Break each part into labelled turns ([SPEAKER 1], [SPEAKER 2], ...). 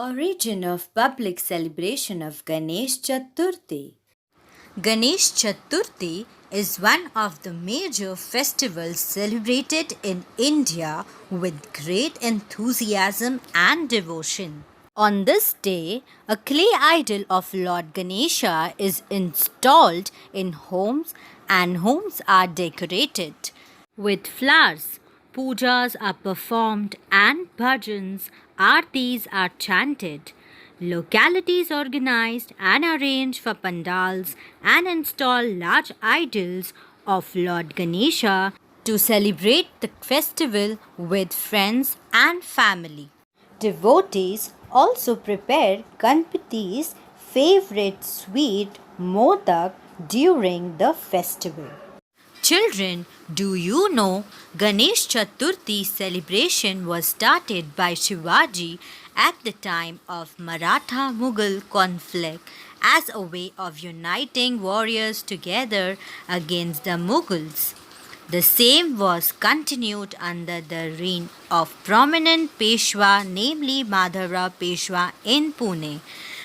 [SPEAKER 1] Origin of public celebration of Ganesh Chaturthi. Ganesh Chaturthi is one of the major festivals celebrated in India with great enthusiasm and devotion. On this day, a clay idol of Lord Ganesha is installed in homes and homes are decorated with flowers. Pujas are performed and bhajans, aartis are chanted. Localities organized and arrange for pandals and install large idols of Lord Ganesha to celebrate the festival with friends and family. Devotees also prepare Ganpati's favorite sweet modak during the festival. Children, do you know Ganesh Chaturthi celebration was started by Shivaji at the time of Maratha Mughal conflict as a way of uniting warriors together against the Mughals. The same was continued under the reign of prominent Peshwa, namely Madhavrao Peshwa in Pune.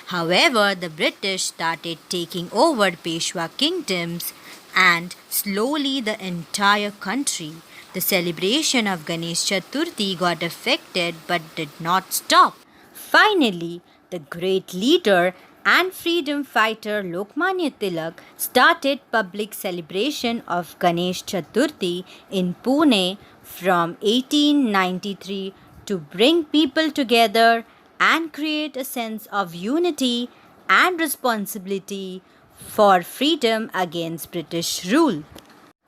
[SPEAKER 1] However, the British started taking over Peshwa kingdoms and slowly the entire country. The celebration of Ganesh Chaturthi got affected but did not stop. Finally, the great leader and freedom fighter Lokmanya Tilak started public celebration of Ganesh Chaturthi in Pune from 1893 to bring people together and create a sense of unity and responsibility for freedom against British rule.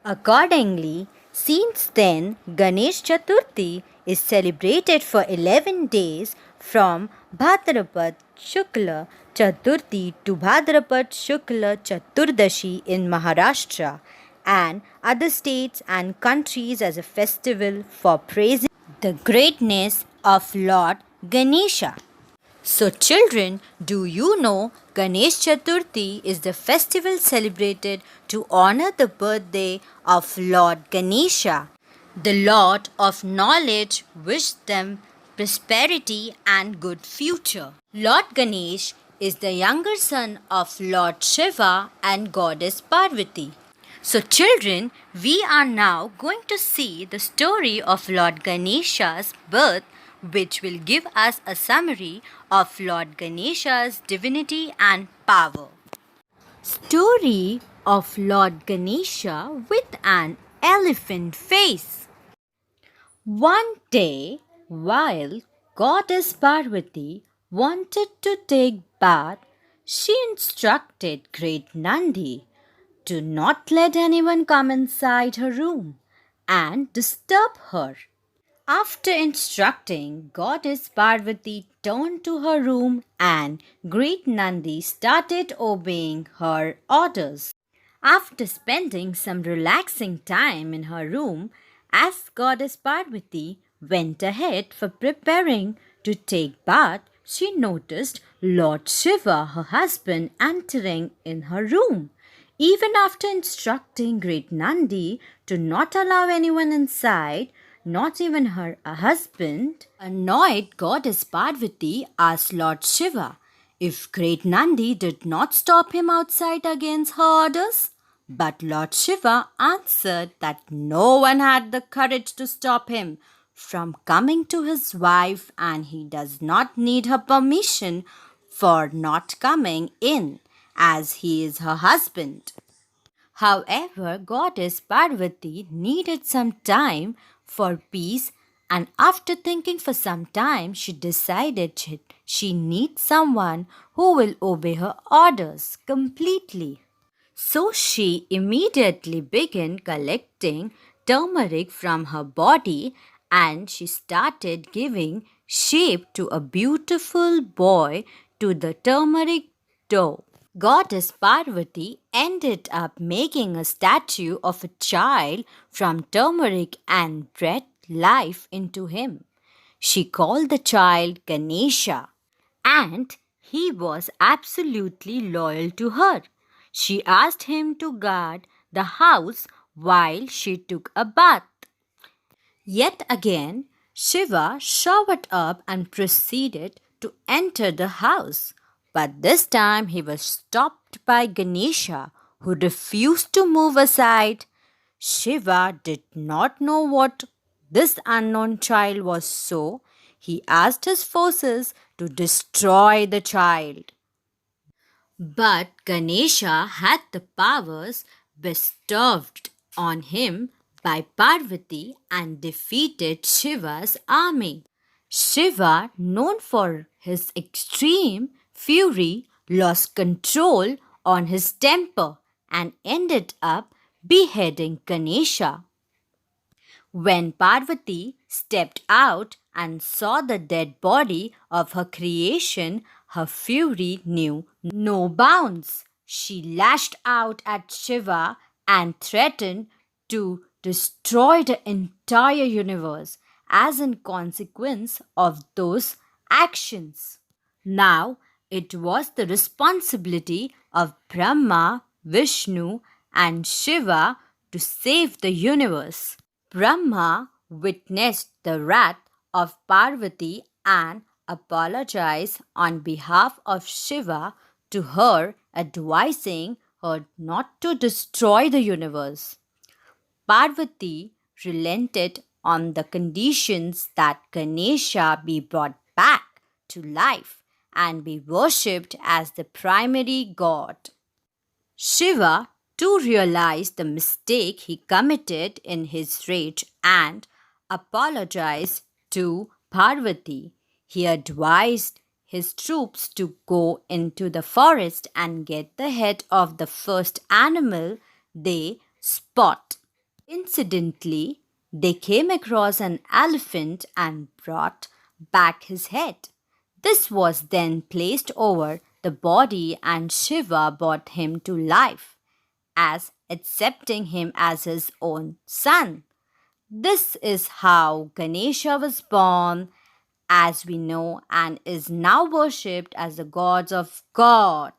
[SPEAKER 1] Accordingly, since then, Ganesh Chaturthi is celebrated for 11 days from Bhadrapad Shukla Chaturthi to Bhadrapad Shukla Chaturdashi in Maharashtra and other states and countries as a festival for praising the greatness of Lord Ganesha. So, children, do you know Ganesh Chaturthi is the festival celebrated to honor the birthday of Lord Ganesha, the Lord of knowledge, wisdom, prosperity, and good future. Lord Ganesh is the younger son of Lord Shiva and Goddess Parvati. So, children, we are now going to see the story of Lord Ganesha's birth, which will give us a summary of Lord Ganesha's divinity and power. Story of Lord Ganesha with an elephant face. One day, while Goddess Parvati wanted to take bath, she instructed great Nandi to not let anyone come inside her room and disturb her. After instructing, Goddess Parvati turned to her room and great Nandi started obeying her orders. After spending some relaxing time in her room, as Goddess Parvati went ahead for preparing to take bath, she noticed Lord Shiva, her husband, entering in her room. Even after instructing great Nandi to not allow anyone inside, not even her husband, annoyed Goddess Parvati asked Lord Shiva if great Nandi did not stop him outside against her orders. But Lord Shiva answered that no one had the courage to stop him from coming to his wife and he does not need her permission for not coming in as he is her husband. However, Goddess Parvati needed some time for peace, and after thinking for some time, she decided she needs someone who will obey her orders completely. So she immediately began collecting turmeric from her body and she started giving shape to a beautiful boy to the turmeric dough. Goddess Parvati ended up making a statue of a child from turmeric and breathed life into him. She called the child Ganesha, and he was absolutely loyal to her. She asked him to guard the house while she took a bath. Yet again, Shiva showered up and proceeded to enter the house. But this time he was stopped by Ganesha, who refused to move aside. Shiva did not know what this unknown child was, so he asked his forces to destroy the child. But Ganesha had the powers bestowed on him by Parvati and defeated Shiva's army. Shiva, known for his extreme fury, lost control on his temper and ended up beheading Ganesha. When Parvati stepped out and saw the dead body of her creation, her fury knew no bounds. She lashed out at Shiva and threatened to destroy the entire universe as a consequence of those actions. Now it was the responsibility of Brahma, Vishnu, and Shiva to save the universe. Brahma witnessed the wrath of Parvati and apologized on behalf of Shiva to her, advising her not to destroy the universe. Parvati relented on the conditions that Ganesha be brought back to life and be worshipped as the primary god. Shiva too realized the mistake he committed in his rage and apologized to Parvati. He advised his troops to go into the forest and get the head of the first animal they spot. Incidentally, they came across an elephant and brought back his head. This was then placed over the body, and Shiva brought him to life, as accepting him as his own son. This is how Ganesha was born, as we know, and is now worshipped as the gods of God.